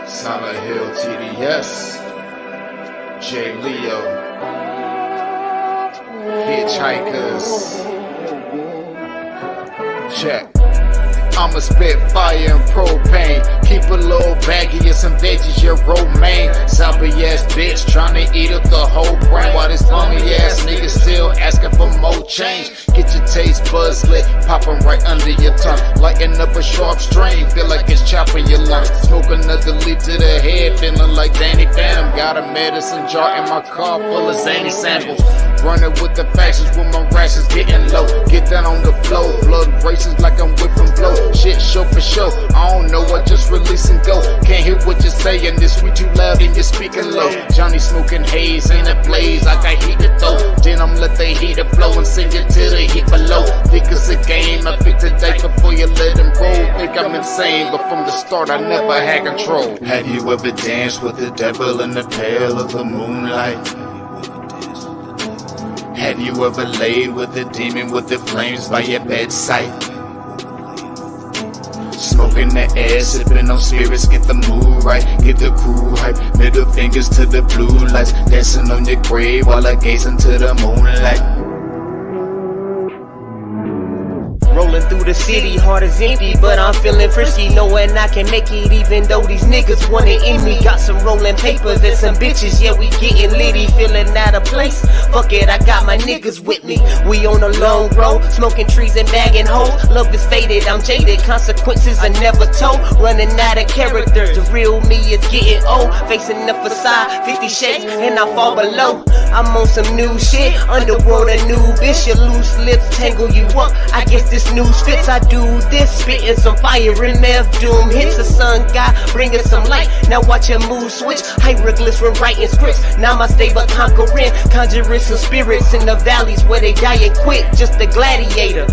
Silent Hill TDS, J. Leo, Hitchhikers, check. I'ma spit fire and propane. Keep a little baggie of some veggies, your romaine. Sloppy ass bitch tryna eat up the whole brain. While this bummy ass nigga still asking for more change. Get your taste buds lit, popping right under your tongue. Lighting up a sharp strain, feel like it's chopping your lungs. Smoke another leaf to the head, feeling like Danny Phantom. Got a medicine jar in my car full of zany samples. Running with the factions when my rations getting low. Get down on the flow, blood races like I'm whipping blow. Shit show for show, I don't know, I just release and go. Can't hear what you're saying, this sweet too loud and you're speaking low. Johnny smoking haze, ain't a blaze, I got heat to throw. Then I'm let the heater flow and send it to the heat below. Think it's a game, I pick the dice before you let him roll. Think I'm insane, but from the start I never had control. Have you ever danced with the devil in the pale of the moonlight? Have you ever laid with a demon with the flames by your bedside? Smoking the air, sipping on spirits, get the mood right, get the crew hype. Middle fingers to the blue lights, dancing on your grave while I gaze into the moonlight. Rolling through the city, heart is empty, but I'm feeling frisky, knowing I can make it even though these niggas want it in me. Got some rolling papers and some bitches, yeah, we getting litty, feeling out of place. Fuck it, I got my niggas with me. We on a long road, smoking trees and bagging hoes. Love is faded, I'm jaded, consequences are never told. Running out of character, the real me is getting old. Facing the facade, 50 shades, and I fall below. I'm on some new shit, underworld a new bitch. Your loose lips tangle you up, I guess this news fits. I do this, spitting some fire in F doom hits. The sun god bringing some light, now watch your mood switch. Hieroglyphs from writing scripts, namaste but conquering. Conjuring some spirits in the valleys where they die and quit. Just a gladiator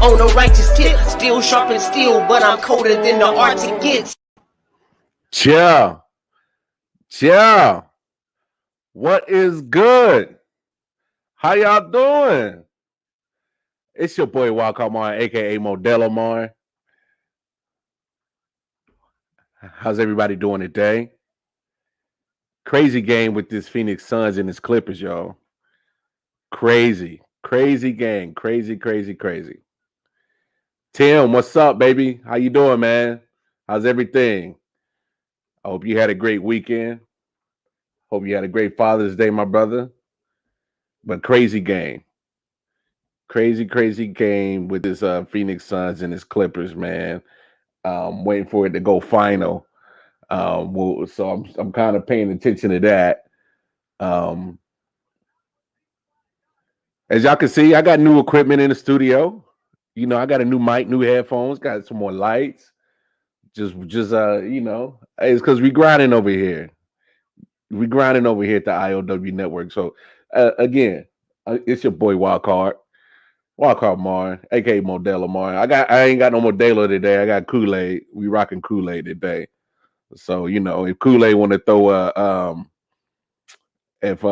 on a righteous tip, still sharp and steel, but I'm colder than the Arctic gets. Ciao. What is good? How y'all doing? It's your boy Walker Mar, aka Modelo Mar. How's everybody doing today? Crazy game with this Phoenix Suns and his Clippers, y'all. Crazy game. Crazy. Tim, what's up, baby? How you doing, man? How's everything? I hope you had a great weekend. Hope you had a great Father's Day, my brother. But crazy game. Crazy game with this Phoenix Suns and his Clippers, man. Waiting for it to go final. So I'm kind of paying attention to that. As y'all can see, I got new equipment in the studio. You know, I got a new mic, new headphones, got some more lights. Just you know, it's because we grinding over here. We grinding over here at the I.O.W network. So again, it's your boy Wildcard Mar, aka Modelo Mar. I ain't got no Modelo today. I got Kool-Aid. We rocking Kool-Aid today. So you know, if Kool-Aid want to throw a if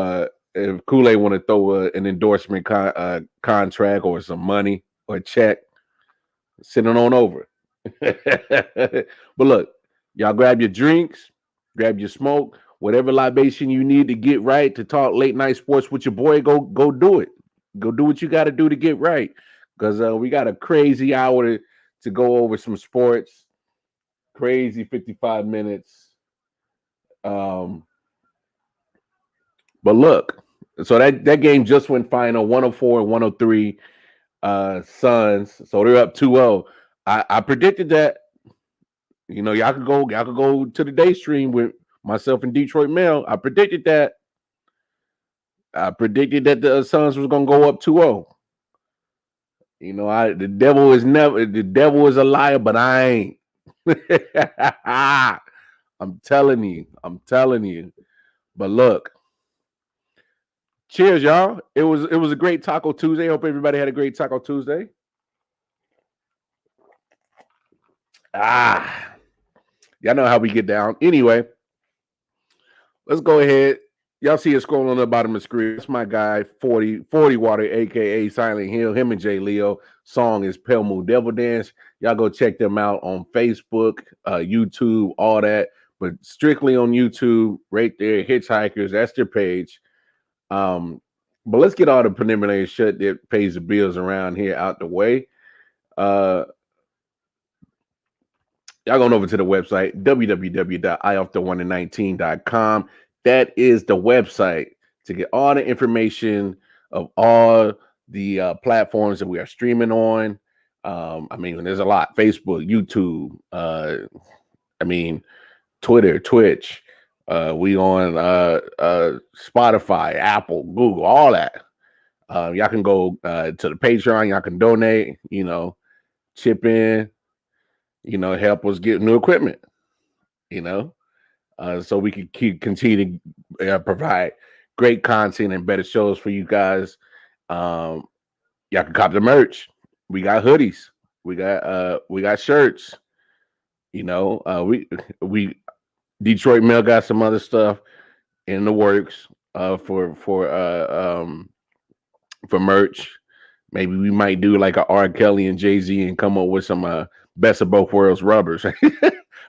Kool-Aid want to throw an endorsement contract or some money or a check, send it on over. But look, y'all grab your drinks, grab your smoke, whatever libation you need to get right to talk late night sports with your boy. Go do it. Go do what you got to do to get right, because we got a crazy hour to go over some sports. Crazy 55 minutes. But look, so that game just went final, 104 and 103 Suns. So they're up 2-0. I predicted that. You know, y'all could go to the day stream with myself and Detroit Mail. I predicted that. I predicted that the Suns was gonna go up 2-0. You know, the devil is a liar, but I ain't. I'm telling you. But look, cheers, y'all. It was a great Taco Tuesday. Hope everybody had a great Taco Tuesday. Y'all know how we get down. Anyway, let's go ahead. Y'all see it scrolling on the bottom of the screen. It's my guy, 40 Water, a.k.a. Silent Hill. Him and J. Leo. Song is Pale Moon Devil Dance. Y'all go check them out on Facebook, YouTube, all that. but strictly on YouTube, right there, Hitchhikers. That's their page. But let's get all the preliminary shit that pays the bills around here out the way. Y'all going over to the website, www.I.O.W.19.com. That is the website to get all the information of all the platforms that we are streaming on. I mean, there's a lot. Facebook, YouTube, Twitter, Twitch. We on Spotify, Apple, Google, all that. Y'all can go to the Patreon. Y'all can donate, chip in, help us get new equipment, so we can continue to provide great content and better shows for you guys. Y'all can cop the merch. We got hoodies. We got shirts. We Detroit Mail got some other stuff in the works for merch. Maybe we might do like a R. Kelly and Jay-Z and come up with some best of both worlds rubbers.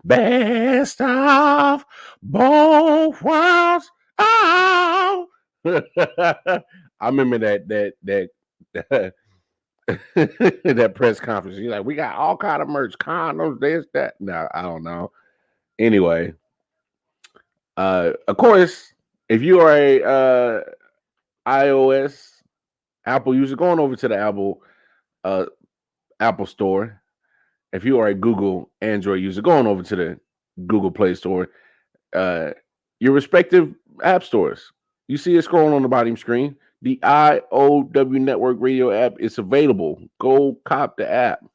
Best of both worlds. Oh, I remember that that press conference. You're like, we got all kind of merch, condoms, this, that. No, I don't know. Anyway, of course, if you are a iOS Apple user, going over to the Apple Store. If you are a Google Android user, going over to the Google Play Store, your respective app stores. You see it scrolling on the bottom screen. The I.O.W. Network Radio app is available. Go cop the app.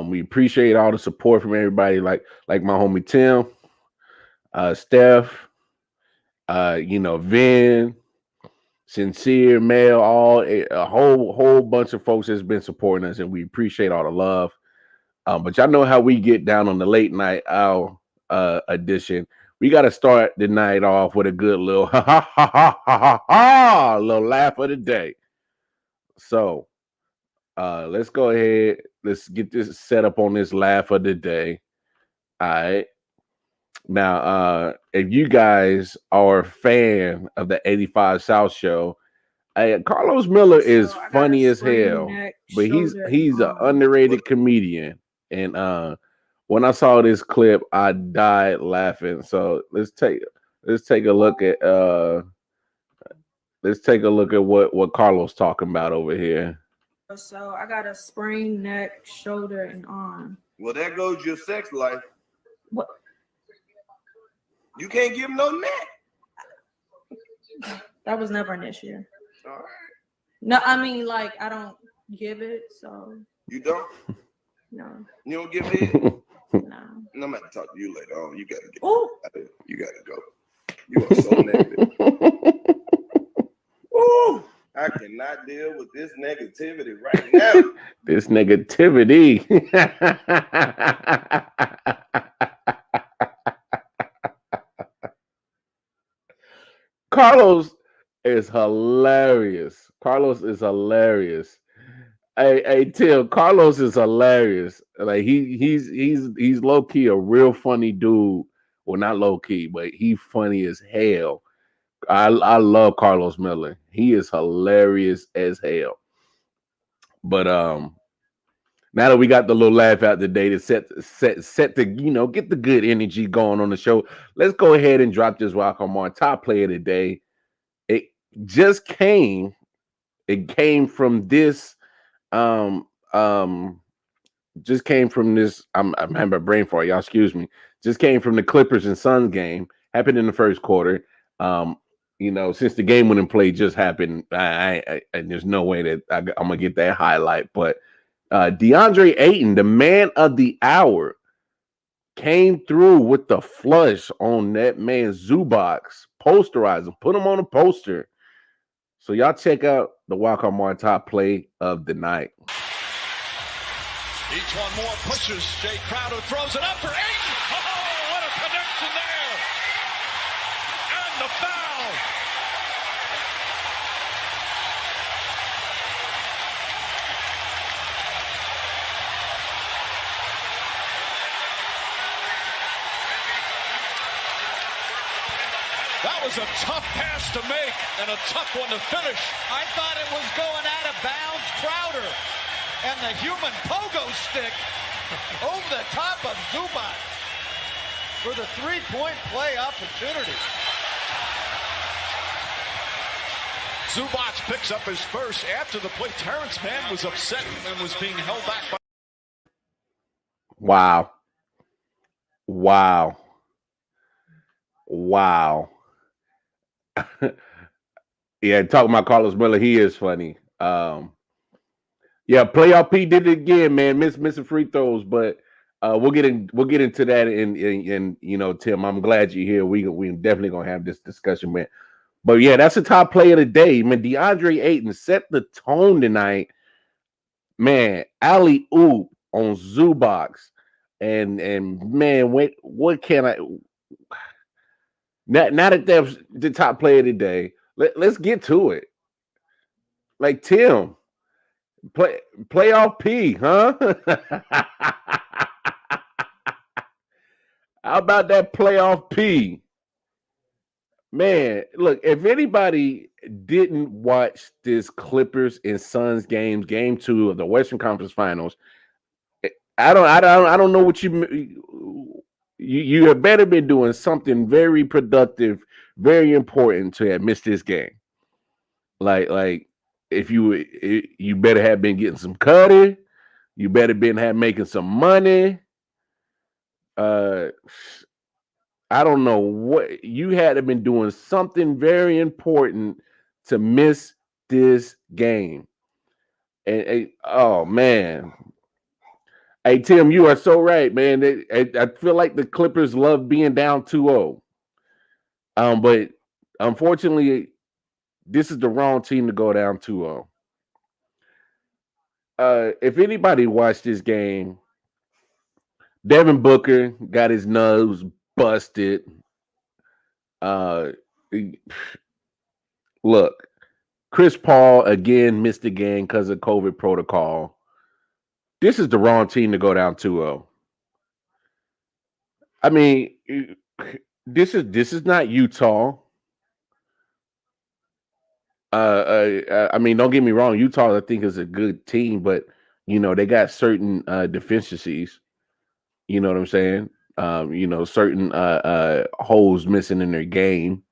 We appreciate all the support from everybody, like my homie Tim, Steph, Vin, Sincere, Mail, a whole bunch of folks has been supporting us, and we appreciate all the love. But y'all know how we get down on the late night hour edition. We got to start the night off with a good little little laugh of the day. So let's go ahead. Let's get this set up on this laugh of the day. All right. Now, if you guys are a fan of the 85 South show, Carlos Miller is funny as hell, but he's an underrated comedian. And when I saw this clip, I died laughing. So let's take a look at what Carlos talking about over here. So I got a sprained neck, shoulder, and arm. Well, there goes your sex life. What? You can't give him no neck. That was never an issue. All right. No, I mean, like, I don't give it, so. You don't? No. You don't give it? No. I'm going to talk to you later on. You got to get. Ooh. You got to go. You are so negative. Ooh. I cannot deal with this negativity right now. This negativity. Carlos is hilarious. Hey, Tim, Carlos is hilarious. Like he's low key a real funny dude. Well, not low key, but he funny as hell. I love Carlos Miller. He is hilarious as hell. But now that we got the little laugh out today to set the get the good energy going on the show, let's go ahead and drop this welcome on top play of the day. It came from this just came from this. I'm having a brain fart, y'all. Excuse me. Just came from the Clippers and Suns game. Happened in the first quarter. Since the game wouldn't play just happened, and there's no way that I'm gonna get that highlight. But DeAndre Ayton, the man of the hour, came through with the flush on that man's Zubox, posterized him, put him on a poster. So y'all check out the Walk On Mar top play of the night. Each one more pushes. Jay Crowder throws it up for Ayton. Oh, what a connection there. And the foul. That was a tough pass to make and a tough one to finish. I thought it was going out of bounds. Crowder and the human pogo stick over the top of Zubac for the three-point play opportunity. Zubac picks up his first after the play. Terrence Mann was upset and was being held back by. Wow. Yeah, talking about Carlos Miller, he is funny. Yeah, playoff P did it again, man. Missing free throws, but we'll get into that. And you know, Tim, I'm glad you're here. We definitely gonna have this discussion, man. But yeah, that's the top play of the day, man. DeAndre Ayton set the tone tonight, man. Alley-oop on Zubac, and man, what can I? Now that that's the top play of the day, let's get to it. Like Tim, playoff P, huh? How about that playoff P? Man, look, if anybody didn't watch this Clippers and Suns game 2 of the Western Conference Finals, I don't know what you have better been doing something very productive, very important to have missed this game. Like if you better have been getting some cutting, you better been making some money. I don't know what you had to have been doing something very important to miss this game. And oh man. Hey Tim, you are so right, man. I feel like the Clippers love being down 2-0. But unfortunately, this is the wrong team to go down 2-0. If anybody watched this game, Devin Booker got his nose busted. Look, Chris Paul again missed the game because of COVID protocol. This is the wrong team to go down 2-0. I mean, this is not Utah. I mean, don't get me wrong. Utah, I think, is a good team, but you know they got certain deficiencies. You know what I'm saying? You know, certain holes missing in their game.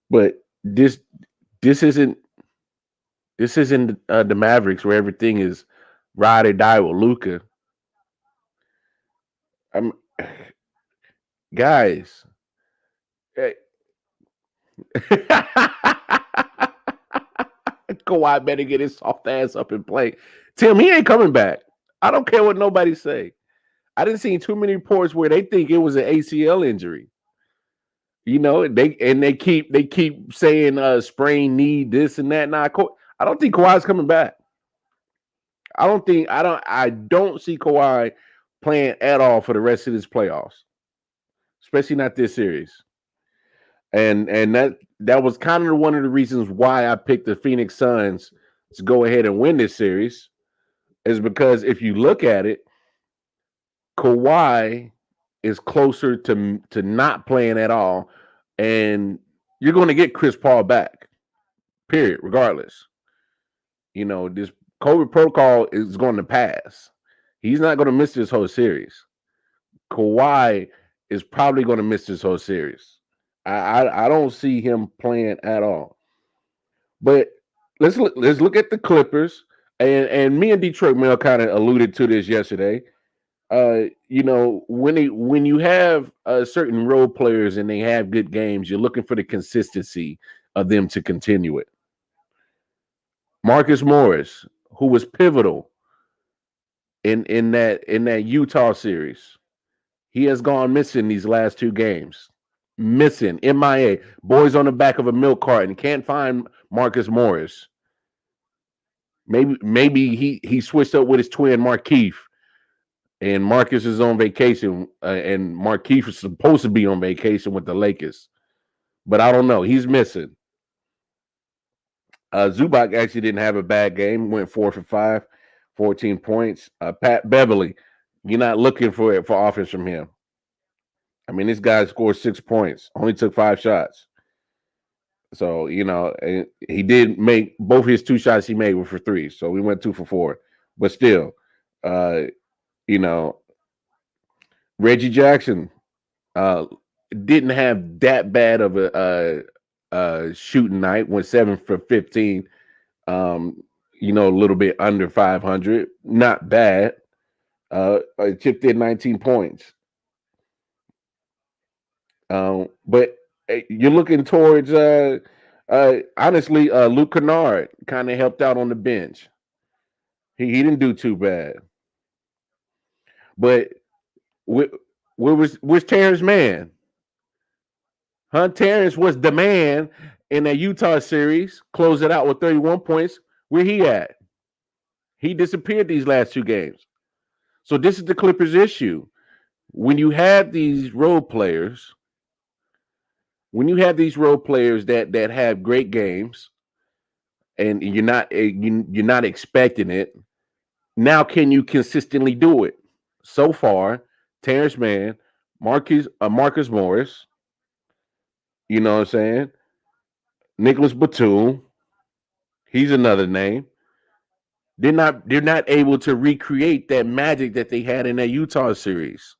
But this isn't the Mavericks where everything is ride or die with Luka. Guys. Hey. Kawhi better get his soft ass up and play. Tim, he ain't coming back. I don't care what nobody say. I didn't see too many reports where they think it was an ACL injury. You know, they keep saying sprain knee, this and that. Now, I don't think Kawhi's coming back. I don't see Kawhi playing at all for the rest of this playoffs, especially not this series. And that was kind of one of the reasons why I picked the Phoenix Suns to go ahead and win this series, is because if you look at it, Kawhi is closer to not playing at all, and you're going to get Chris Paul back, period, regardless. You know, this COVID protocol is going to pass. He's not going to miss this whole series. Kawhi is probably going to miss this whole series. I don't see him playing at all. But let's look at the Clippers, and me and Detroit Mel kind of alluded to this yesterday. You know, when you have certain role players and they have good games, you're looking for the consistency of them to continue it. Marcus Morris, who was pivotal in that Utah series, he has gone missing these last 2 games. Missing, MIA, boys on the back of a milk carton. Can't find Marcus Morris. Maybe he switched up with his twin Markieff, and Marcus is on vacation, and Markieff is supposed to be on vacation with the Lakers, but I don't know. He's missing. Zubac actually didn't have a bad game. Went 4 for 5, 14 points. Pat Beverly, you're not looking for offense from him. I mean, this guy scored 6 points, only took 5 shots. So, he did make both his 2 shots he made were for 3. So we went 2 for 4. But still, uh, you know, Reggie Jackson didn't have that bad of a shooting night. Went 7 for 15. A little bit under 500. Not bad. Chipped in 19 points. But you're looking towards honestly, Luke Kennard kind of helped out on the bench. He didn't do too bad. But where's Terrence Mann? Huh? Terrence was the man in that Utah series, closed it out with 31 points. Where he at? He disappeared these last 2 games. So this is the Clippers' issue. When you have these role players, that have great games, and you're not expecting it, now can you consistently do it? So far, Terrence Mann, Marcus Morris, you know what I'm saying? Nicholas Batum, he's another name. They're not able to recreate that magic that they had in that Utah series.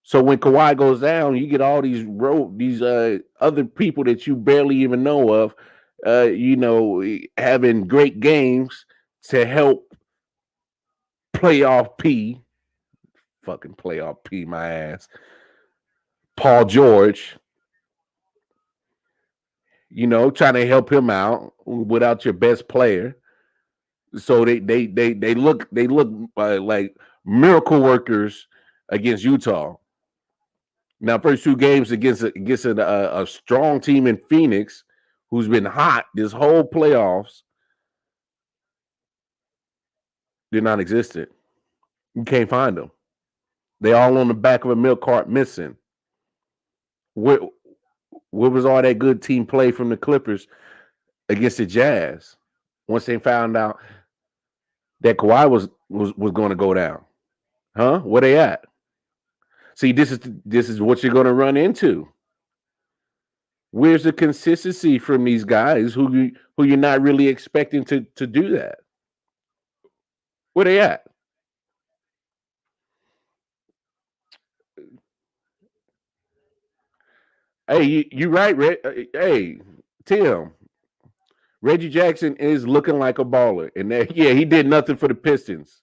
So when Kawhi goes down, you get all these other people that you barely even know of, having great games to help fucking playoff P my ass. Paul George, trying to help him out without your best player. So they look like miracle workers against Utah. Now, first 2 games against a strong team in Phoenix, who's been hot this whole playoffs, they're non-existent. You can't find them. They all on the back of a milk cart missing. Where was all that good team play from the Clippers against the Jazz once they found out that Kawhi was going to go down? Huh? Where they at? See, this is what you're going to run into. Where's the consistency from these guys who you're not really expecting to do that? Where they at? Hey, you right, hey, Tim. Reggie Jackson is looking like a baller, and he did nothing for the Pistons.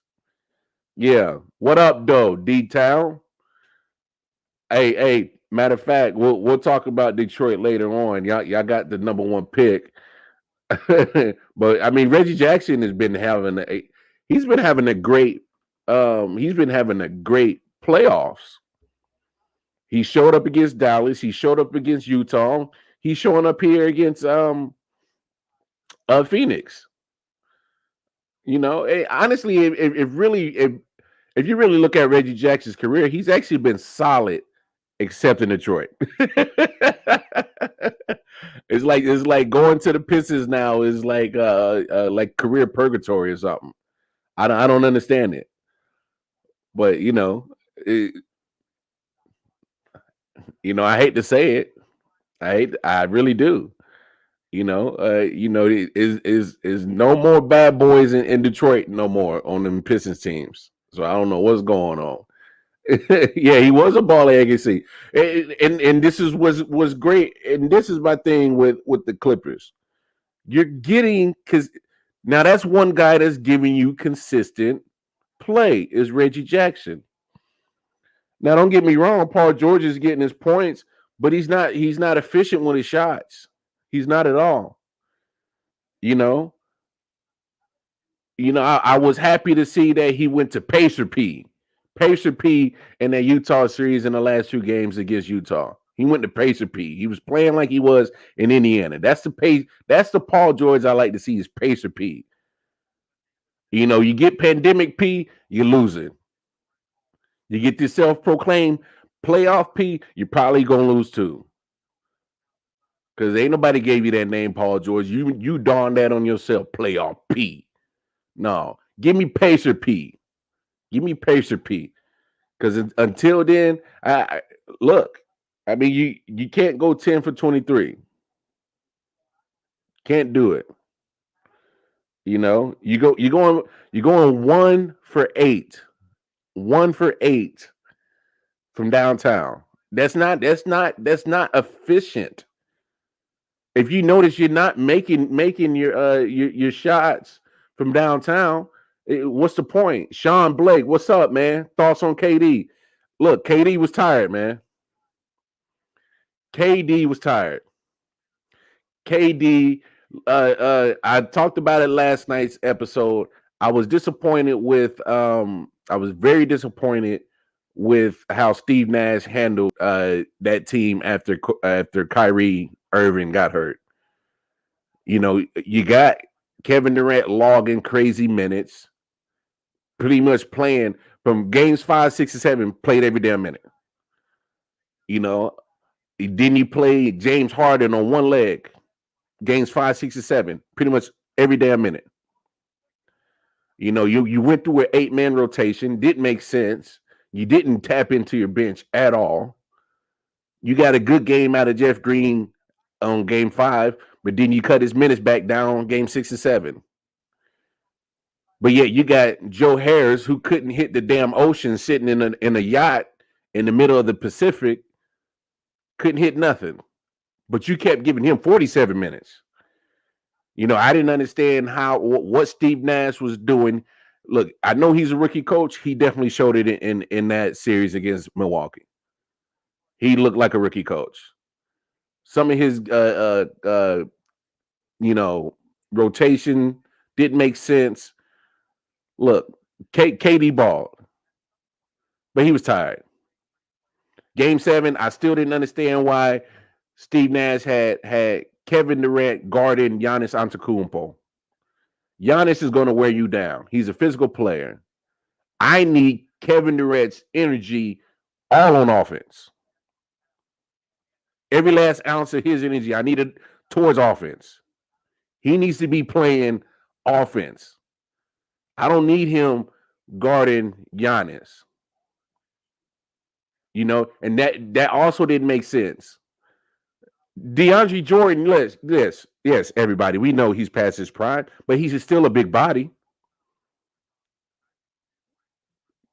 Yeah, what up, though, D-Town? Hey, matter of fact, we'll talk about Detroit later on. Y'all got the number 1 pick, but I mean, Reggie Jackson has been having a great playoffs. He showed up against Dallas. He showed up against Utah. He's showing up here against Phoenix. Honestly, if you really look at Reggie Jackson's career, he's actually been solid, except in Detroit. It's like going to the Pistons now is like career purgatory or something. I don't understand it, but I hate to say it. I really do. Is no more bad boys in Detroit no more on them Pistons teams. So I don't know what's going on. Yeah, he was a ball agency, and this was great. And this is my thing with the Clippers. You're getting, because now that's one guy that's giving you consistent play is Reggie Jackson. Now, don't get me wrong, Paul George is getting his points, but he's not efficient with his shots. He's not at all. I was happy to see that he went to Pacer P in that Utah series in the last 2 games against Utah. He went to Pacer P. He was playing like he was in Indiana. That's the Paul George I like to see is Pacer P. You get pandemic P, you're losing. You get this self-proclaimed playoff P, you're probably gonna lose too. Because ain't nobody gave you that name, Paul George. You darn that on yourself, playoff P. No, give me Pacer P. Give me Pacer P. Because until then, I look. I mean, you can't go 10 for 23. Can't do it. You're going 1 for 8. 1 for 8 from downtown. That's not efficient. If you notice you're not making your shots from downtown, what's the point? Sean Blake, what's up, man? Thoughts on KD? Look, KD was tired, man. KD was tired. KD, I talked about it last night's episode. I was very disappointed with how Steve Nash handled that team after Kyrie Irving got hurt. You got Kevin Durant logging crazy minutes, pretty much playing from games 5, 6, and 7, played every damn minute. Then you play James Harden on one leg, games 5, 6, and 7, pretty much every damn minute. You went through an 8-man rotation, didn't make sense. You didn't tap into your bench at all. You got a good game out of Jeff Green on game 5, but then you cut his minutes back down on game 6 and 7. But yet you got Joe Harris, who couldn't hit the damn ocean, sitting in a yacht in the middle of the Pacific, couldn't hit nothing. But you kept giving him 47 minutes. I didn't understand what Steve Nash was doing. Look, I know he's a rookie coach. He definitely showed it in that series against Milwaukee. He looked like a rookie coach. Some of his rotation didn't make sense. Look, KD balled, but he was tired. Game 7, I still didn't understand why Steve Nash had Kevin Durant guarding Giannis Antetokounmpo. Giannis is going to wear you down. He's a physical player. I need Kevin Durant's energy all on offense. Every last ounce of his energy, I need it towards offense. He needs to be playing offense. I don't need him guarding Giannis. And that also didn't make sense. DeAndre Jordan, yes, everybody, we know he's past his prime, but he's still a big body.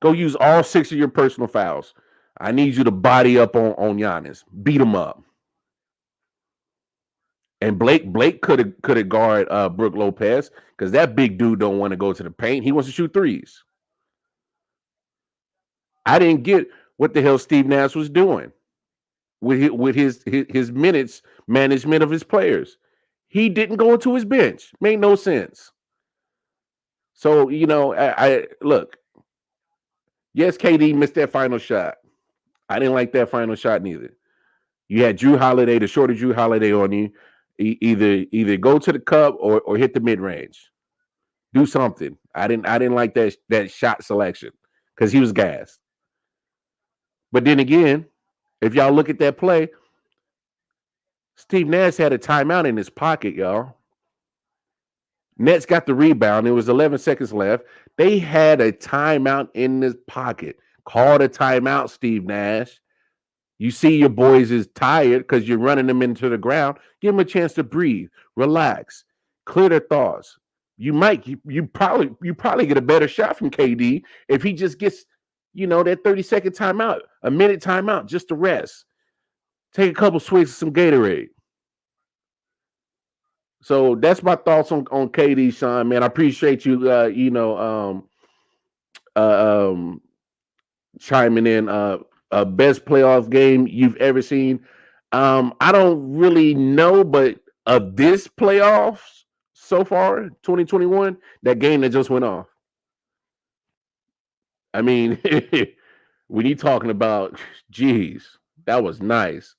Go use all 6 of your personal fouls. I need you to body up on Giannis. Beat him up. And Blake could have guard Brook Lopez, because that big dude don't want to go to the paint. He wants to shoot threes. I didn't get what the hell Steve Nash was doing with his minutes management of his players. He didn't go into his bench. Made no sense. So, I look. Yes, KD missed that final shot. I didn't like that final shot neither. You had Drew Holiday, the shorter Drew Holiday on you. Either go to the cup or hit the mid-range. Do something. I didn't like that shot selection because he was gassed. But then again, if y'all look at that play, Steve Nash had a timeout in his pocket, y'all. Nets got the rebound. There was 11 seconds left. They had a timeout in his pocket. Call a timeout, Steve Nash. You see your boys is tired because you're running them into the ground. Give them a chance to breathe, relax, clear their thoughts. You probably get a better shot from KD if he just gets, that 30-second timeout, a minute timeout, just to rest. Take a couple swigs of some Gatorade. So that's my thoughts on KD, Sean. Man, I appreciate you. Chiming in. Best playoff game you've ever seen. I don't really know, but of this playoffs so far, 2021, that game that just went off. I mean, when you're talking about, geez, that was nice.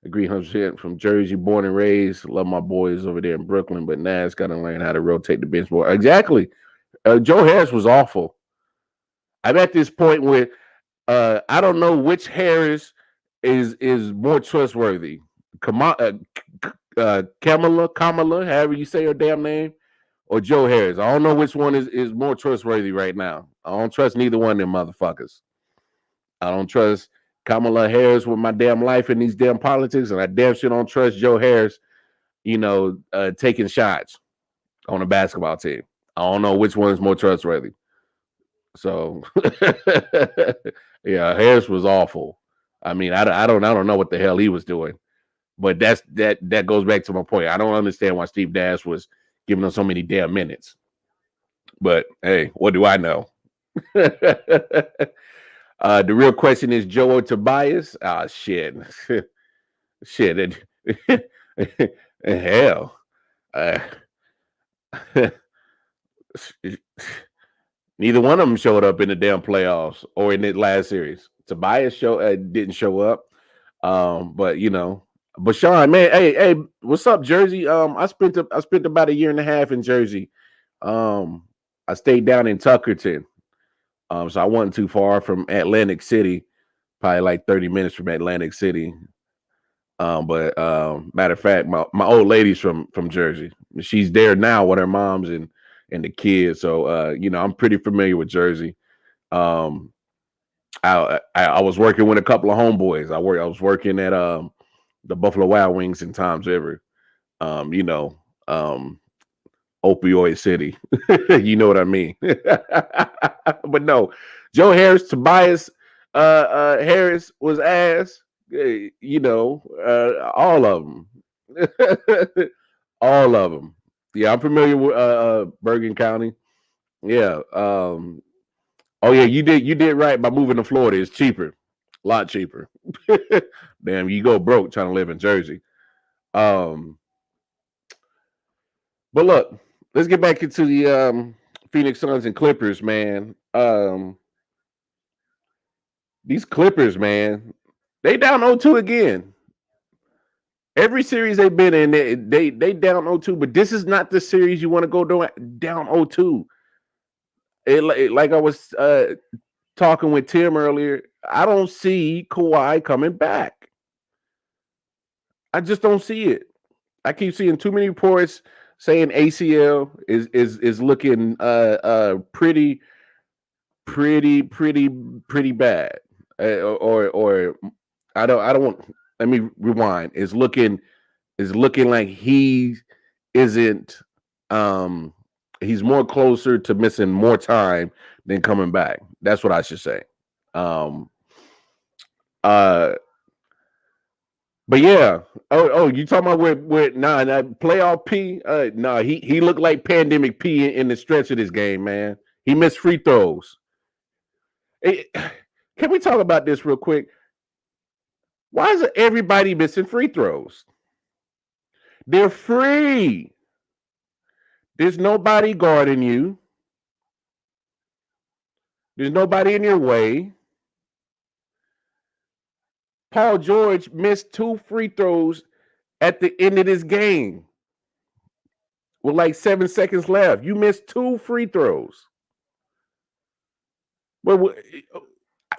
Agree 100% from Jersey, born and raised. Love my boys over there in Brooklyn, but Nas got to learn how to rotate the bench more. Exactly. Joe Harris was awful. I'm at this point where I don't know which Harris is more trustworthy. Kamala, however you say her damn name, or Joe Harris. I don't know which one is more trustworthy right now. I don't trust neither one of them motherfuckers. I don't trust Kamala Harris with my damn life in these damn politics, and I damn sure don't trust Joe Harris, taking shots on a basketball team. I don't know which one is more trustworthy. So, yeah, Harris was awful. I mean, I don't know what the hell he was doing, but that goes back to my point. I don't understand why Steve Nash was giving them so many damn minutes. But hey, what do I know? The real question is Joe or Tobias? Ah, shit. Shit. Hell. Neither one of them showed up in the damn playoffs or in the last series. Tobias didn't show up. But Sean, man, hey, what's up, Jersey? I spent about a year and a half in Jersey. I stayed down in Tuckerton. So I wasn't too far from Atlantic City, probably like 30 minutes from Atlantic City. But matter of fact, my old lady's from Jersey. She's there now with her moms and the kids. So I'm pretty familiar with Jersey. I was working with a couple of homeboys. I was working at the Buffalo Wild Wings in Toms River. Opioid City. You know what I mean? But no, Joe Harris, Tobias Harris was ass. All of them. All of them. Yeah, I'm familiar with Bergen County. Yeah. Oh yeah, you did right by moving to Florida. It's cheaper. A lot cheaper. Damn, you go broke trying to live in Jersey. But look, let's get back into the Phoenix Suns and Clippers, man. These Clippers, man, they down 0-2 again. Every series they've been in, they down 0-2, but this is not the series you want to go down 0-2. Like I was talking with Tim earlier, I don't see Kawhi coming back. I just don't see it. I keep seeing too many reports saying ACL is looking pretty bad. Or I don't want. Let me rewind. Is looking like he isn't. He's more closer to missing more time than coming back. That's what I should say. But yeah. Oh, you talking about with playoff P? He looked like pandemic P in the stretch of this game, man. He missed free throws. Can we talk about this real quick? Why is everybody missing free throws? They're free. There's nobody guarding you. There's nobody in your way. Paul George missed 2 free throws at the end of this game with like 7 seconds left. You missed 2 free throws. Well,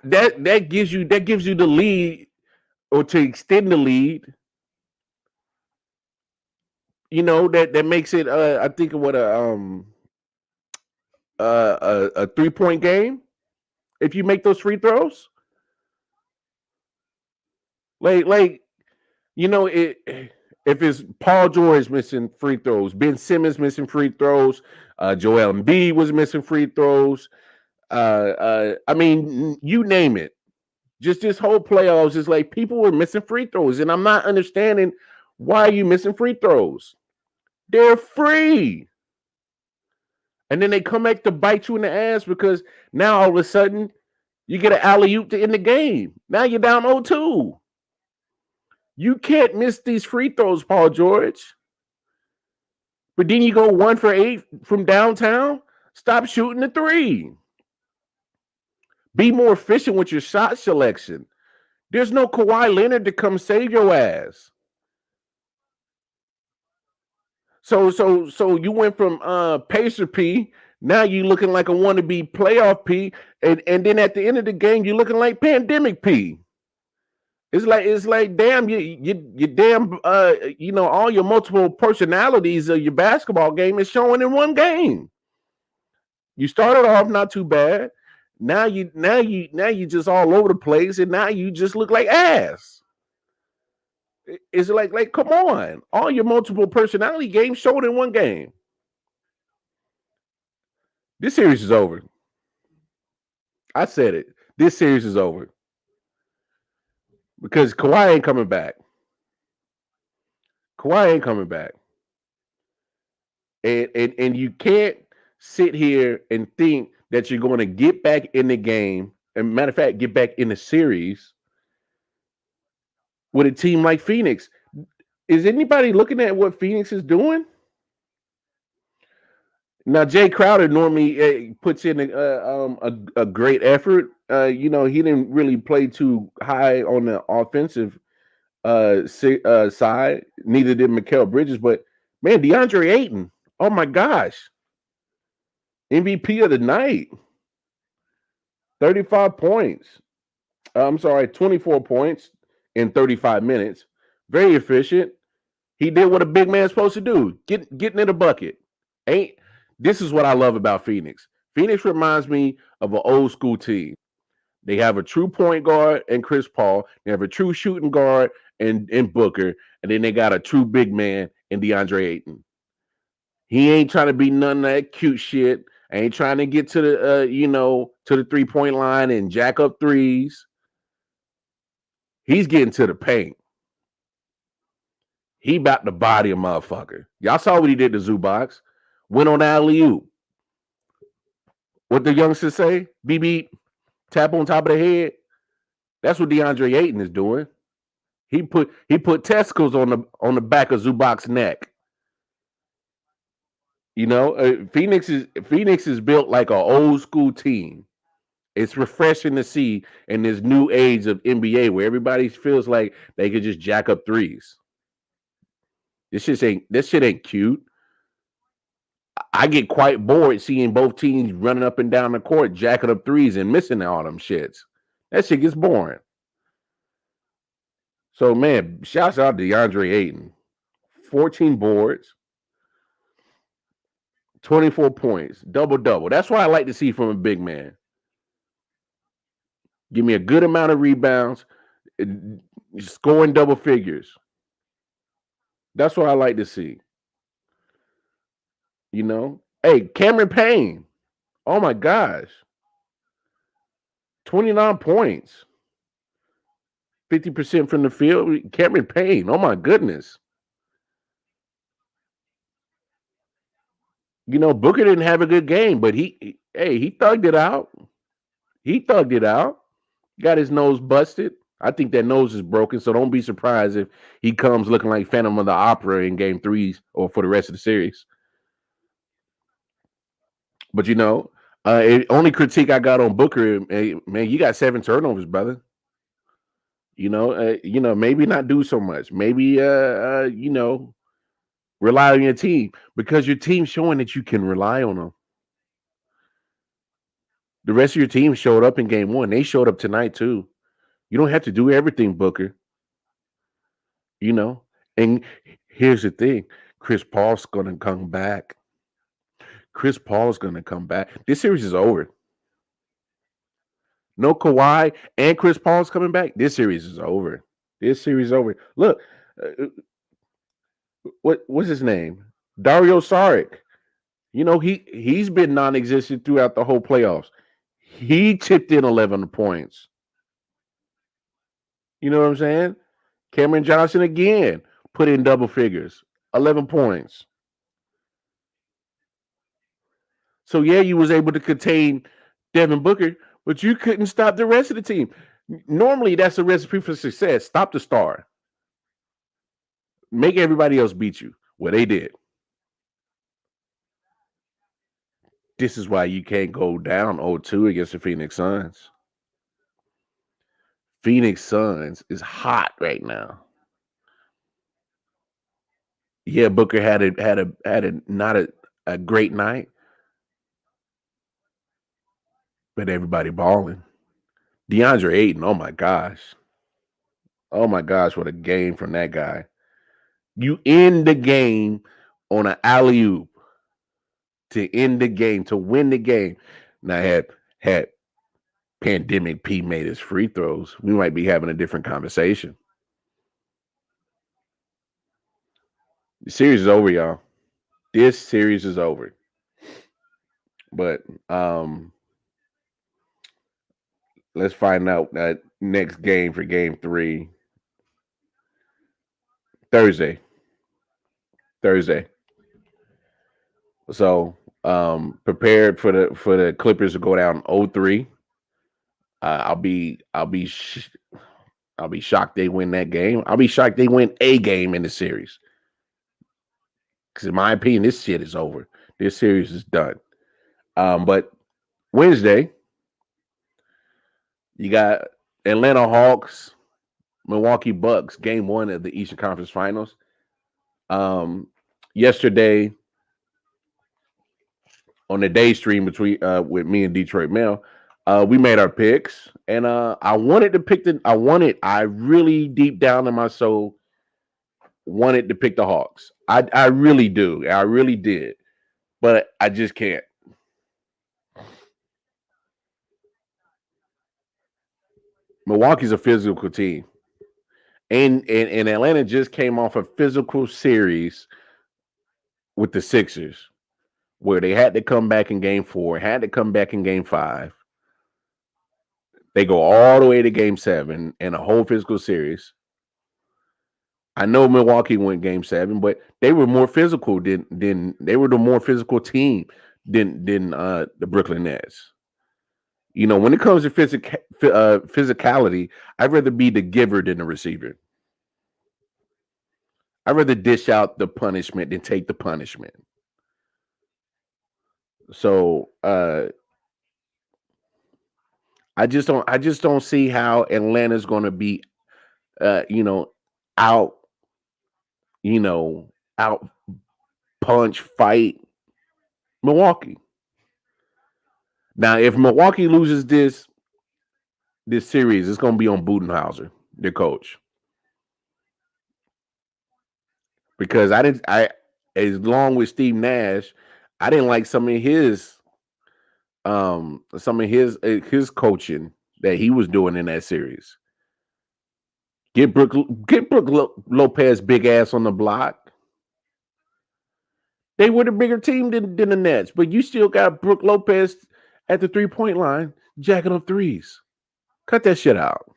that gives you the lead, or to extend the lead. That makes it. I think what a 3-point game if you make those free throws. If it's Paul George missing free throws, Ben Simmons missing free throws, Joel Embiid was missing free throws. I mean, you name it. Just this whole playoffs is like people were missing free throws, and I'm not understanding why are you missing free throws. They're free. And then they come back to bite you in the ass because now all of a sudden you get an alley-oop to end the game. Now you're down 0-2. You can't miss these free throws, Paul George. But then you go 1 for 8 from downtown. Stop shooting the 3. Be more efficient with your shot selection. There's no Kawhi Leonard to come save your ass. So you went from Pacer P, now you looking like a wannabe playoff P, and then at the end of the game you looking like pandemic P. It's like damn, you damn all your multiple personalities of your basketball game is showing in one game. You started off not too bad. Now you just all over the place, and now you just look like ass. It's like come on, all your multiple personality games showed in one game. This series is over. I said it. This series is over because Kawhi ain't coming back. Kawhi ain't coming back, and you can't sit here and think that you're going to get back in the game. And matter of fact, get back in the series with a team like Phoenix. Is anybody looking at what Phoenix is doing? Now, Jay Crowder normally puts in a great effort. He didn't really play too high on the offensive side. Neither did Mikal Bridges. But, man, DeAndre Ayton, oh, my gosh. MVP of the night. 35 points. 24 points in 35 minutes. Very efficient. He did what a big man's supposed to do. Getting in the bucket. This is what I love about Phoenix. Phoenix reminds me of an old school team. They have a true point guard and Chris Paul. They have a true shooting guard and Booker. And then they got a true big man in DeAndre Ayton. He ain't trying to be none of that cute shit. Ain't trying to get to the to the 3-point line and jack up threes. He's getting to the paint. He about to body a motherfucker. Y'all saw what he did to Zubac. Went on alley-oop. What the youngsters say? BB, tap on top of the head. That's what DeAndre Ayton is doing. He put testicles on the back of Zubac's neck. Phoenix is built like an old school team. It's refreshing to see in this new age of NBA where everybody feels like they could just jack up threes. This shit ain't cute. I get quite bored seeing both teams running up and down the court, jacking up threes and missing all them shits. That shit gets boring. So, man, shouts out to DeAndre Ayton. 14 boards, 24 points, double-double. That's what I like to see from a big man. Give me a good amount of rebounds, scoring double figures. That's what I like to see. Hey, Cameron Payne. Oh, my gosh. 29 points. 50% from the field. Cameron Payne. Oh, my goodness. Booker didn't have a good game, but he thugged it out. He thugged it out. Got his nose busted. I think that nose is broken, so don't be surprised if he comes looking like Phantom of the Opera in game 3 or for the rest of the series. But, only critique I got on Booker, man, you got 7 turnovers, brother. Maybe not do so much. Maybe, rely on your team because your team's showing that you can rely on them. The rest of your team showed up in game 1. They showed up tonight too. You don't have to do everything, Booker. And here's the thing. Chris Paul's going to come back. Chris Paul's going to come back. This series is over. No Kawhi and Chris Paul's coming back. This series is over. Look, what's his name? Dario Saric. He's been non-existent throughout the whole playoffs. He chipped in 11 points. You know what I'm saying? Cameron Johnson again put in double figures, 11 points. So, yeah, you was able to contain Devin Booker, but you couldn't stop the rest of the team. Normally, that's a recipe for success. Stop the star. Make everybody else beat you. Well, they did. This is why you can't go down 0-2 against the Phoenix Suns. Phoenix Suns is hot right now. Yeah, Booker had not a great night, but everybody balling. DeAndre Ayton, oh my gosh. Oh my gosh, what a game from that guy. You end the game on an alley-oop to end the game, to win the game. Now had pandemic P made his free throws, we might be having a different conversation. The series is over, y'all. This series is over. But let's find out that next game for game 3. Thursday. So prepared for the Clippers to go down 0-3. I'll be shocked they win that game. I'll be shocked they win a game in the series. Because in my opinion, this shit is over. This series is done. But Wednesday, you got Atlanta Hawks, Milwaukee Bucks, game 1 of the Eastern Conference Finals. Yesterday, on the day stream between with me and Detroit Mail, we made our picks, and I wanted to pick I really deep down in my soul wanted to pick the Hawks. I really do. I really did. But I just can't. Milwaukee's a physical team. And Atlanta just came off a physical series with the Sixers, where they had to come back in game 4, had to come back in game 5. They go all the way to game 7 in a whole physical series. I know Milwaukee went game 7, but they were more physical than they were the more physical team than the Brooklyn Nets. You know, when it comes to physicality, I'd rather be the giver than the receiver. I'd rather dish out the punishment than take the punishment. So I just don't see how Atlanta's going to be out out punch fight Milwaukee. Now, if Milwaukee loses this series, it's going to be on Budenholzer, their coach. Because as long with Steve Nash, I didn't like some of his coaching that he was doing in that series. Get Brook Lopez big ass on the block. They were the bigger team than the Nets, but you still got Brook Lopez at the 3-point line jacking up threes. Cut that shit out.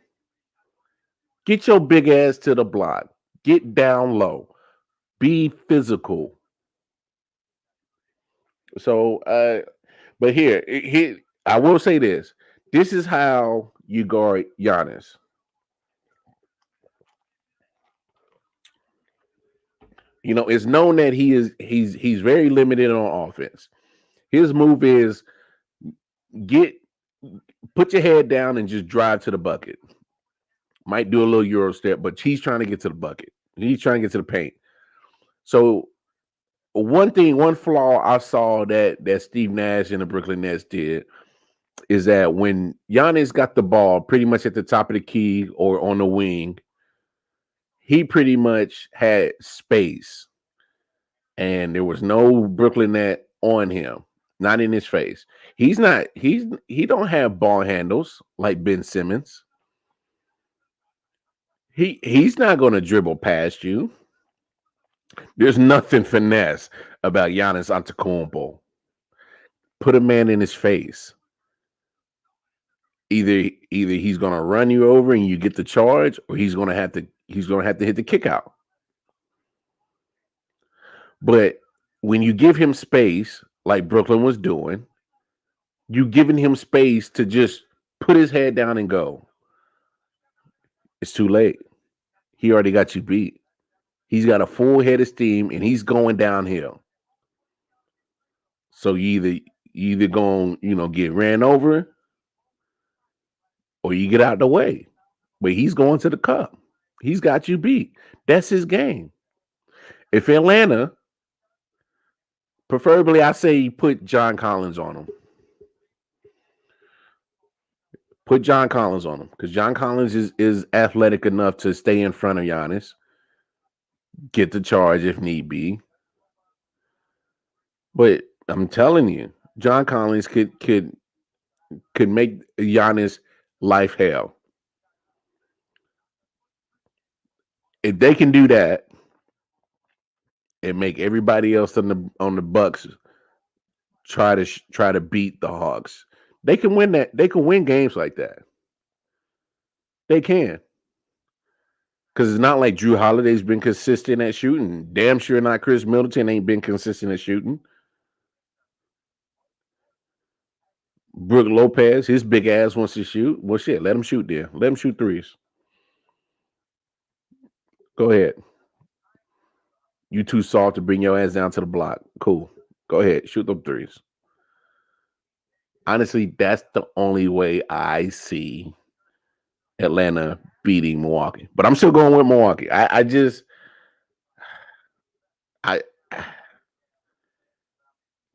Get your big ass to the block. Get down low. Be physical. So, but here, I will say this. This is how you guard Giannis. You know, it's known that he's very limited on offense. His move is put your head down and just drive to the bucket. Might do a little Euro step, but he's trying to get to the bucket. He's trying to get to the paint. So one flaw I saw that Steve Nash and the Brooklyn Nets did is that when Giannis got the ball pretty much at the top of the key or on the wing, he pretty much had space. And there was no Brooklyn Net on him, not in his face. He don't have ball handles like Ben Simmons. He's not going to dribble past you. There's nothing finesse about Giannis Antetokounmpo. Put a man in his face. Either he's going to run you over and you get the charge, or he's going to have to hit the kick out. But when you give him space, like Brooklyn was doing, you giving him space to just put his head down and go. It's too late. He already got you beat. He's got a full head of steam and he's going downhill. So you either going, get ran over or you get out the way. But he's going to the cup. He's got you beat. That's his game. If Atlanta, preferably I say you put John Collins on him. Put John Collins on him because John Collins is athletic enough to stay in front of Giannis, get the charge if need be. But I'm telling you, John Collins could could make Giannis life hell. If they can do that and make everybody else on the Bucks try to beat the Hawks, they can win that. They can win games like that. They can. Because it's not like Drew Holiday's been consistent at shooting. Damn sure not Chris Middleton ain't been consistent at shooting. Brook Lopez, his big ass wants to shoot. Well, shit, let him shoot there. Let him shoot threes. Go ahead. You too soft to bring your ass down to the block. Cool. Go ahead. Shoot them threes. Honestly, that's the only way I see Atlanta beating Milwaukee. But I'm still going with Milwaukee. I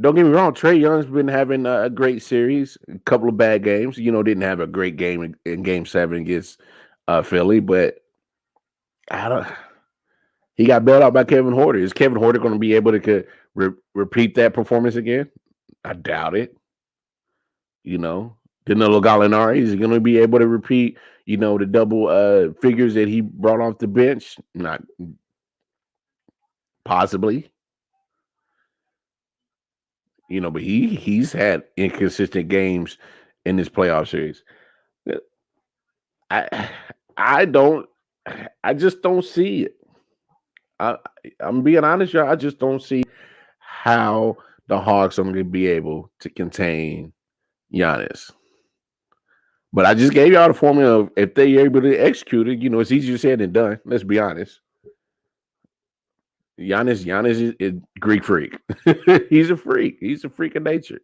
don't get me wrong. Trae Young's been having a great series. A couple of bad games. Didn't have a great game in Game 7 against Philly, but he got bailed out by Kevin Huerter. Is Kevin Huerter going to be able to repeat that performance again? I doubt it. Danilo Gallinari, is he going to be able to repeat, the double figures that he brought off the bench? Not possibly. But he's had inconsistent games in this playoff series. I just don't see it. I'm being honest, y'all. I just don't see how the Hawks are going to be able to contain Giannis. But I just gave y'all the formula of if they're able to execute it, it's easier said than done. Let's be honest. Giannis is Greek freak. He's a freak. He's a freak of nature.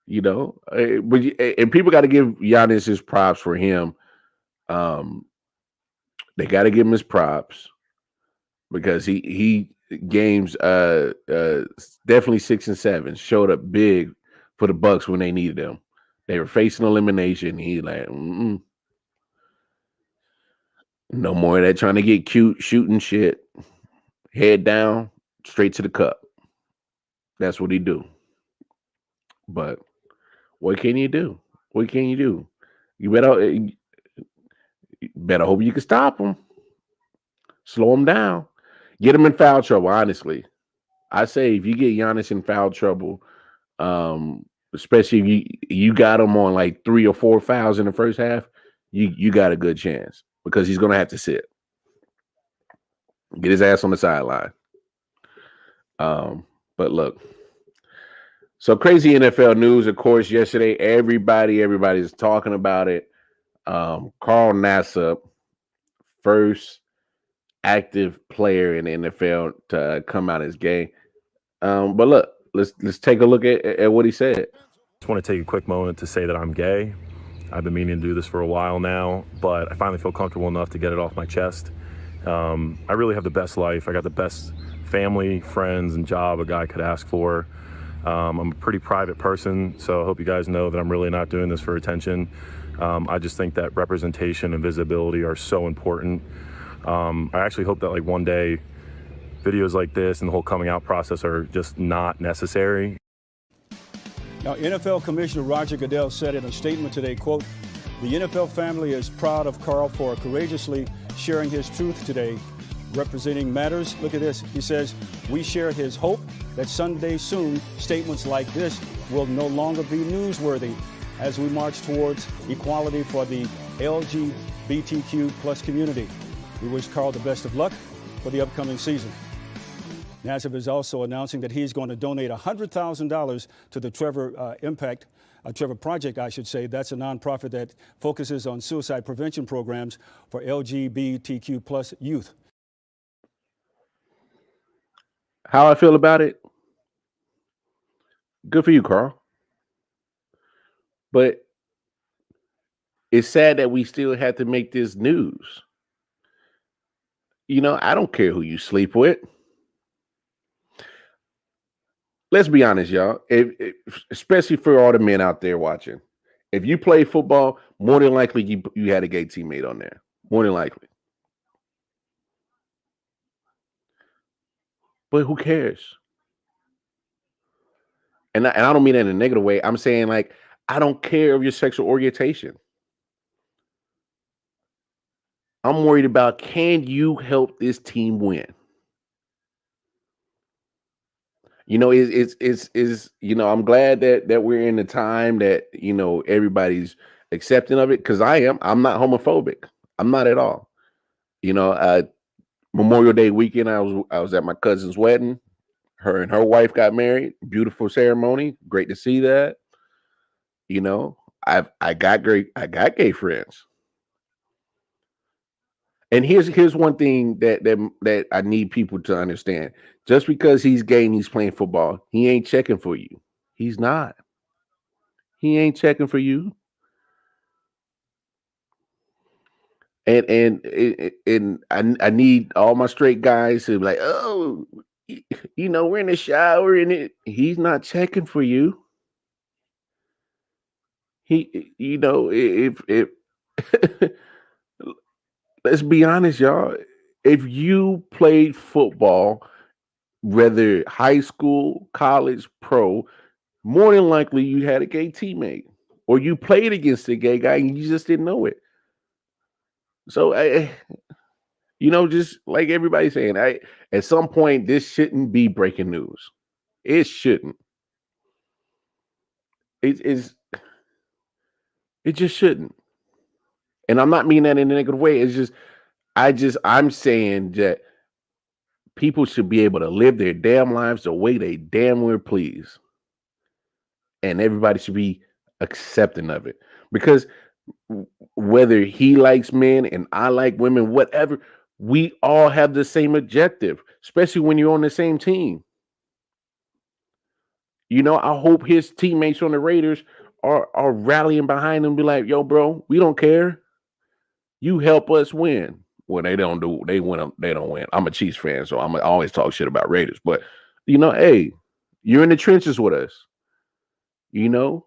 But and people got to give Giannis his props for him. They got to give him his props because he games definitely 6 and 7 showed up big for the Bucks when they needed them. They were facing elimination. He like, no more of that trying to get cute, shooting shit. Head down, straight to the cup. That's what he do. But what can you do? What can you do? You better hope you can stop him. Slow him down. Get him in foul trouble, honestly. I say if you get Giannis in foul trouble, especially if you got him on like 3 or 4 fouls in the first half, you got a good chance because he's going to have to sit. Get his ass on the sideline. But look, so crazy NFL news, of course, yesterday, everybody's talking about it. Carl Nassib, first active player in the NFL to come out as gay. But look, let's take a look at what he said. Just want to take a quick moment to say that I'm gay. I've been meaning to do this for a while now, but I finally feel comfortable enough to get it off my chest. I really have the best life. I got the best family, friends, and job a guy could ask for. I'm a pretty private person, so I hope you guys know that I'm really not doing this for attention. I just think that representation and visibility are so important. I actually hope that like one day videos like this and the whole coming out process are just not necessary. Now, NFL Commissioner Roger Goodell said in a statement today, quote, "The NFL family is proud of Carl for courageously sharing his truth today, representing matters." Look at this. He says, "We share his hope that someday soon statements like this will no longer be newsworthy as we march towards equality for the LGBTQ plus community." We wish Carl the best of luck for the upcoming season. Nassib is also announcing that he's going to donate $100,000 to the Trevor Trevor Project, I should say. That's a nonprofit that focuses on suicide prevention programs for LGBTQ plus youth. How I feel about it? Good for you, Carl. But it's sad that we still have to make this news. I don't care who you sleep with. Let's be honest, y'all. Especially for all the men out there watching. If you play football, more than likely you had a gay teammate on there. More than likely. But who cares? And I don't mean that in a negative way. I'm saying like I don't care of your sexual orientation. I'm worried about, can you help this team win? You know, I'm glad that we're in the time that, everybody's accepting of it, because I'm not homophobic. I'm not at all. Memorial Day weekend, I was at my cousin's wedding. Her and her wife got married. Beautiful ceremony. Great to see that. You know, I got gay friends. And here's one thing that I need people to understand. Just because he's gay and he's playing football, he ain't checking for you. He's not. He ain't checking for you. And I need all my straight guys to be like, oh, we're in the shower and he's not checking for you. He, if let's be honest, y'all. If you played football, whether high school, college, pro, more than likely you had a gay teammate, or you played against a gay guy and you just didn't know it. So, just like everybody's saying, at some point this shouldn't be breaking news. It shouldn't. It just shouldn't. And I'm not meaning that in a negative way. It's just I'm saying that people should be able to live their damn lives the way they damn well please. And everybody should be accepting of it. Because whether he likes men and I like women, whatever, we all have the same objective, especially when you're on the same team. I hope his teammates on the Raiders are rallying behind him, be like, yo, bro, we don't care. You help us win. Well, they don't do. They win. They don't win. I'm a Chiefs fan, so I'm always talk shit about Raiders. But hey, you're in the trenches with us. You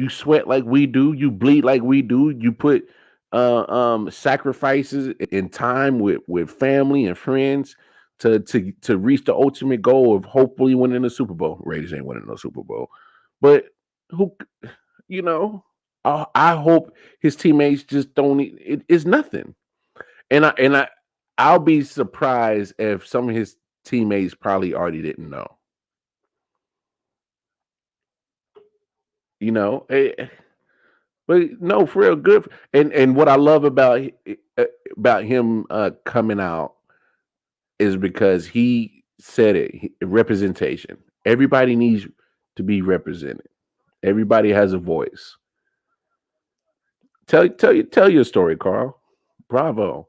sweat like we do. You bleed like we do. You put sacrifices in time with family and friends to reach the ultimate goal of hopefully winning the Super Bowl. Raiders ain't winning no Super Bowl, but who, you know, I hope his teammates just don't. It's nothing, I'll be surprised if some of his teammates probably already didn't know. You know, but no, for real, good. And what I love about him coming out is because he said representation. Everybody needs to be represented. Everybody has a voice. Tell your story, Carl. Bravo.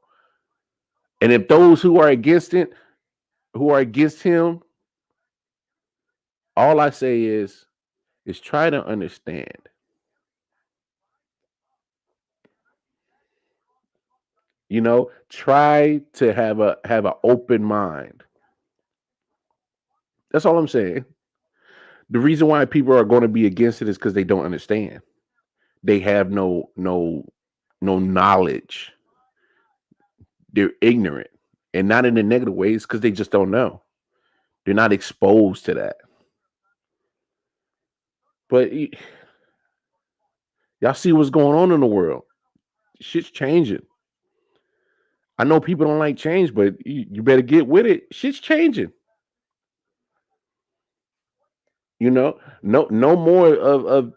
And if those who are against it, who are against him, all I say is try to understand. Try to have an open mind. That's all I'm saying. The reason why people are going to be against it is because they don't understand. They have no knowledge. They're ignorant, and not in the negative ways, because they just don't know. They're not exposed to that. But y'all see what's going on in the world. Shit's changing. I know people don't like change, but you better get with it. Shit's changing. No more of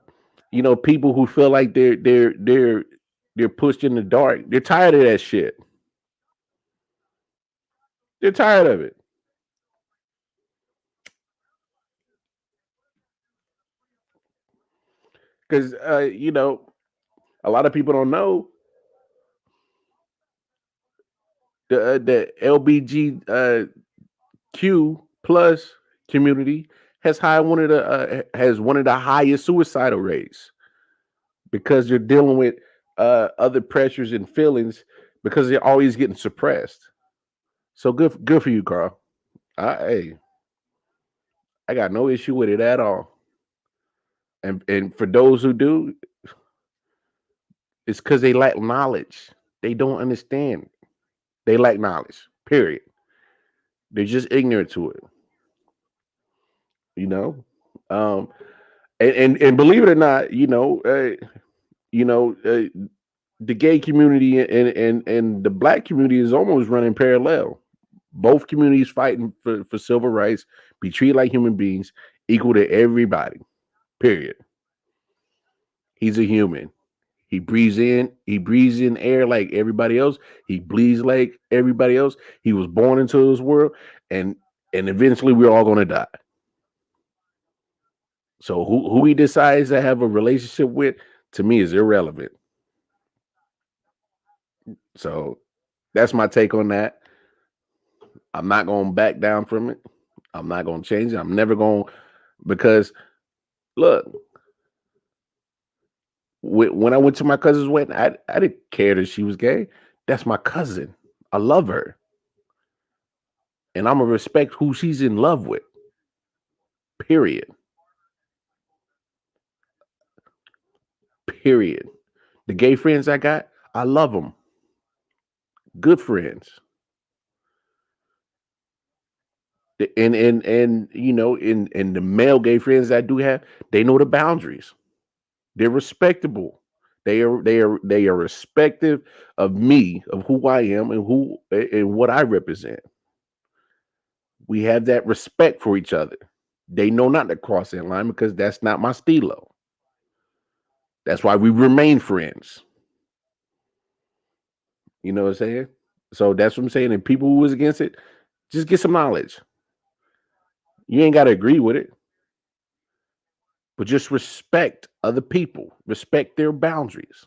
people who feel like they're pushed in the dark. They're tired of that shit. They're tired of it. Because a lot of people don't know the LBGQ plus community has one of the highest suicidal rates, because they're dealing with other pressures and feelings, because they're always getting suppressed. So good for you, Carl. Hey, I got no issue with it at all. And for those who do, it's because they lack knowledge. They don't understand. They lack knowledge. Period. They're just ignorant to it. You know. And believe it or not, the gay community and the black community is almost running parallel. Both communities fighting for civil rights, be treated like human beings, equal to everybody. Period. He's a human. He breathes in air like everybody else. He bleeds like everybody else. He was born into this world, and eventually we're all gonna die. So who he decides to have a relationship with, to me, is irrelevant. So that's my take on that. I'm not going to back down from it. I'm not going to change it. I'm never going, because look, when I went to my cousin's wedding, I didn't care that she was gay. That's my cousin. I love her. And I'm going to respect who she's in love with. Period. Period. The gay friends I got, I love them. Good friends. And the male gay friends I do have, they know the boundaries. They're respectable. They are respective of me, of who I am, and what I represent. We have that respect for each other. They know not to cross that line because that's not my stilo. That's why we remain friends. You know what I'm saying? So that's what I'm saying. And people who was against it, just get some knowledge. You ain't got to agree with it, but just respect other people. Respect their boundaries.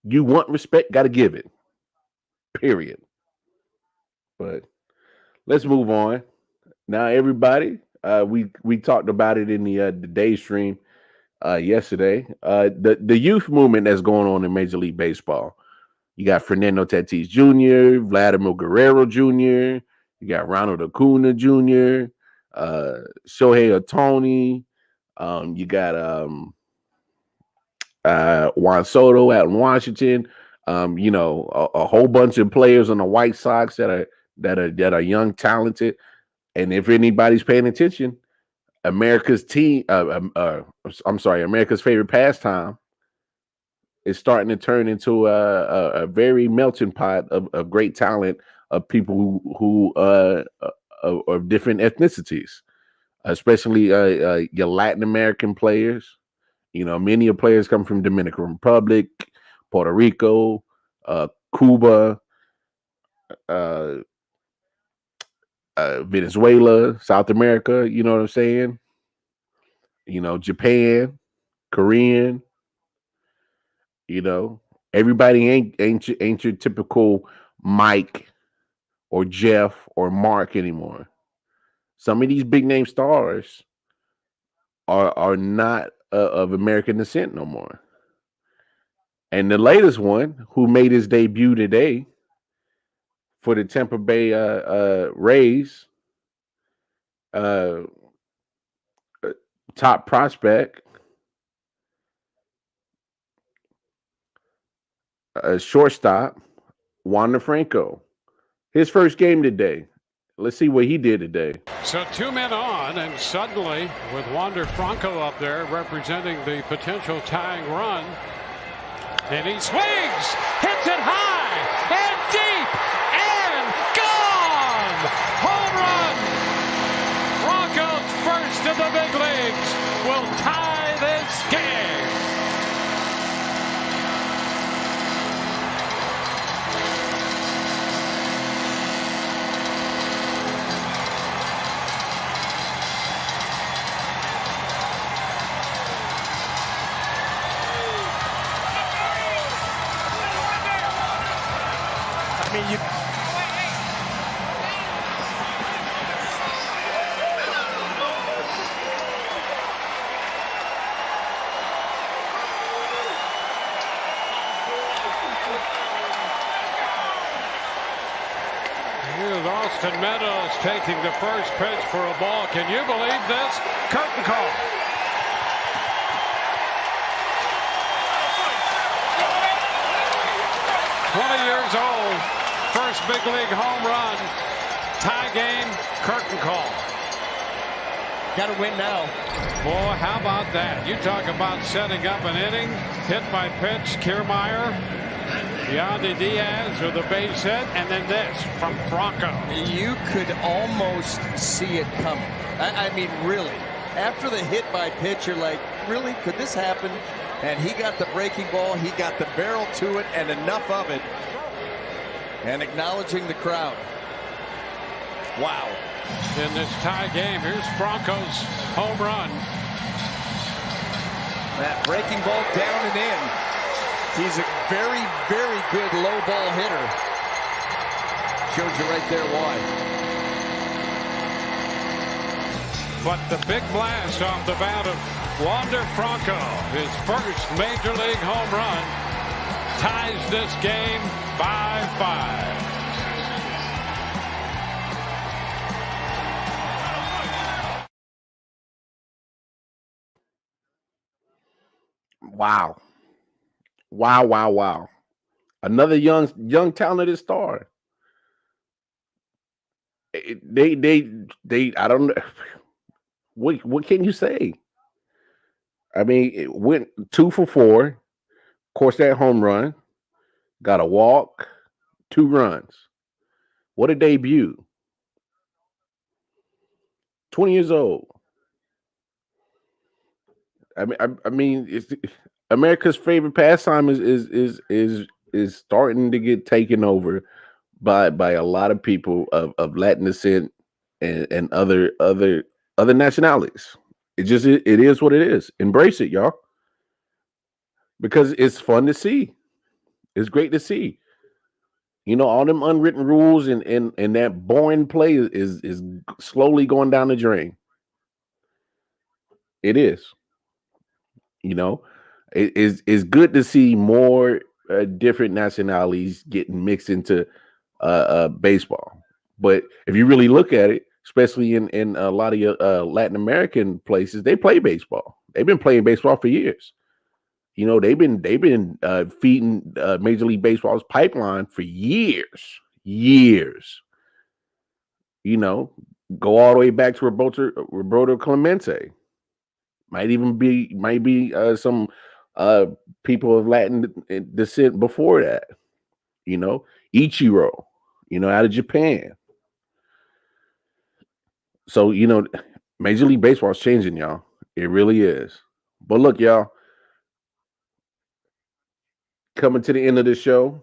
You want respect, got to give it. Period. But let's move on. Now, everybody, we talked about it in the day stream yesterday. The youth movement that's going on in Major League Baseball. You got Fernando Tatis Jr., Vladimir Guerrero Jr., you got Ronald Acuna Jr., Shohei Ohtani, you got Juan Soto out in Washington. A whole bunch of players on the White Sox that are young, talented. And if anybody's paying attention, America's favorite pastime is starting to turn into a very melting pot of great talent of people who of different ethnicities, especially your Latin American players. Many of players come from Dominican Republic, Puerto Rico, Cuba, Venezuela, South America. You know what I'm saying? Japan, Korean. Everybody ain't your typical Mike or Jeff or Mark anymore. Some of these big name stars are not of American descent no more. And the latest one, who made his debut today for the Tampa Bay Rays, top prospect, shortstop, Wander Franco. His first game today. Let's see what he did today. So 2 men on, and suddenly, with Wander Franco up there representing the potential tying run, and he swings, hits it high and deep and gone! Home run! Franco's first in the big leagues will tie this game. Austin Meadows taking the first pitch for a ball. Can you believe this? Curtain call. Years old, first big league home run, tie game, curtain call. Got to win now. Boy, how about that? You talk about setting up an inning. Hit by pitch, Kiermaier. Yandy Diaz with a base hit, and then this from Franco. You could almost see it coming. I mean, really. After the hit by pitch, you're like, really? Could this happen? And he got the breaking ball. He got the barrel to it, and enough of it. And acknowledging the crowd. Wow. In this tie game, here's Franco's home run. That breaking ball down and in. He's a very, very good low ball hitter. Shows you right there why. But the big blast off the bat of Wander Franco, his first Major League home run, ties this game 5-5. Wow. Wow. Another young talented star. They I don't know. What can you say? I mean, it went 2 for 4. Of course, that home run. Got a walk, 2 runs. What a debut. 20 years old. I mean, it's America's favorite pastime is starting to get taken over by a lot of people of Latin descent and other nationalities. It is what it is. Embrace it, y'all, because it's fun to see. It's great to see. You know, all them unwritten rules and that boring play is slowly going down the drain. It is. You know, it's good to see more different nationalities getting mixed into baseball. But if you really look at it, especially in a lot of Latin American places, they play baseball. They've been playing baseball for years. You know, they've been feeding Major League Baseball's pipeline for years. You know, go all the way back to Roberto Clemente. Might be some people of Latin descent before that. You know, Ichiro, you know, out of Japan. So, you know, Major League Baseball is changing, y'all. It really is. But look, y'all, coming to the end of the show.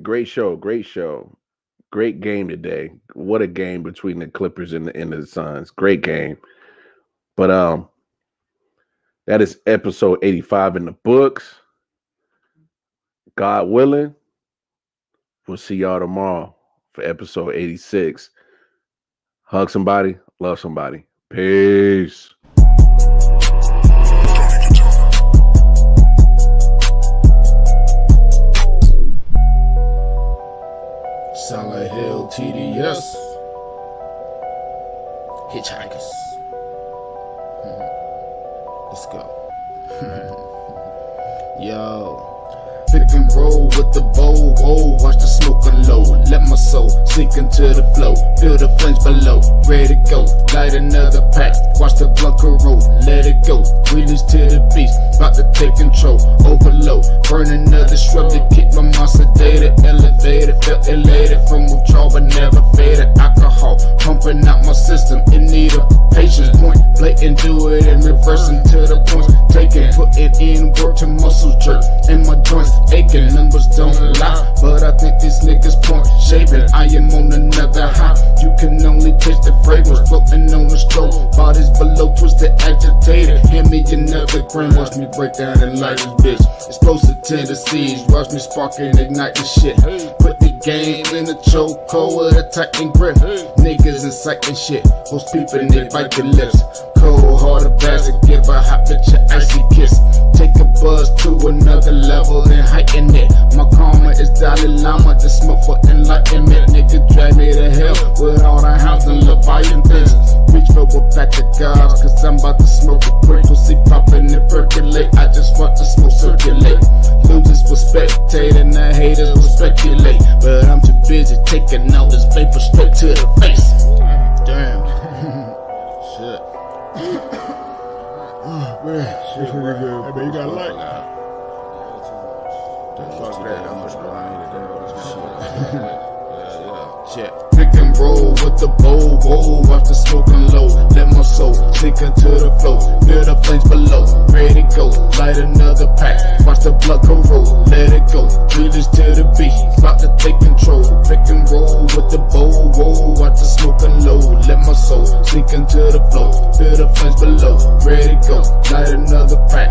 Great show. Great game today. What a game between the Clippers and the Suns. Great game. But that is episode 85 in the books. God willing, we'll see y'all tomorrow for episode 86. Hug somebody, love somebody. Peace. Solid Hill TDS. Hitchhikers. Let's go. Yo. Pick and roll with the bowl, whoa, watch the smoke unload. Let my soul sink into the flow, feel the flames below, ready to go. Light another pack, watch the blunt roll, let it go. Release to the beast, about to take control, overload. Burn another shrub to keep my mind sedated, elevated, felt elated from withdrawal but never faded. Alcohol pumping out my system in need of patience. Point blatant, do it in reverse until the points taken. Put it in work to muscles jerk, and my joints aching. Numbers don't lie, but I think these niggas point shaving. I am on another high. You can only taste the fragrance floating on the stroke. Bodies below, twisted, agitated. Hand me another grain, watch me break down and light this bitch. Explosive tendencies, watch me spark and ignite the shit. Put the game in the chokehold with a tightened grip. Niggas inciting shit, host people and they bite their lips. Cold hearted bastard, give a hot bitch an icy kiss. Take a buzz to another level and heighten it. My karma is Dalai Lama, the smoke for enlightenment. Nigga drag me to hell with all the hounds and Leviathan things. Reach for a pack of gods, cause I'm about to smoke a quick. Pussy poppin' and percolate, I just want the smoke circulate. Losers will spectate and the haters will speculate, but I'm too busy taking all this vapor straight to the face. Damn. Shit. Pick and roll with the bowl, whoa, watch the smoking low. Let my soul sink into the flow. Feel the flames below, ready to go. Light another pack, watch the blood corrode. Let it go, feel this to the beat, about to take control. Pick and roll with the bowl, whoa, watch the smoking low. Let my soul sink into the flow. Feel the flames below, ready to go. Light another pack,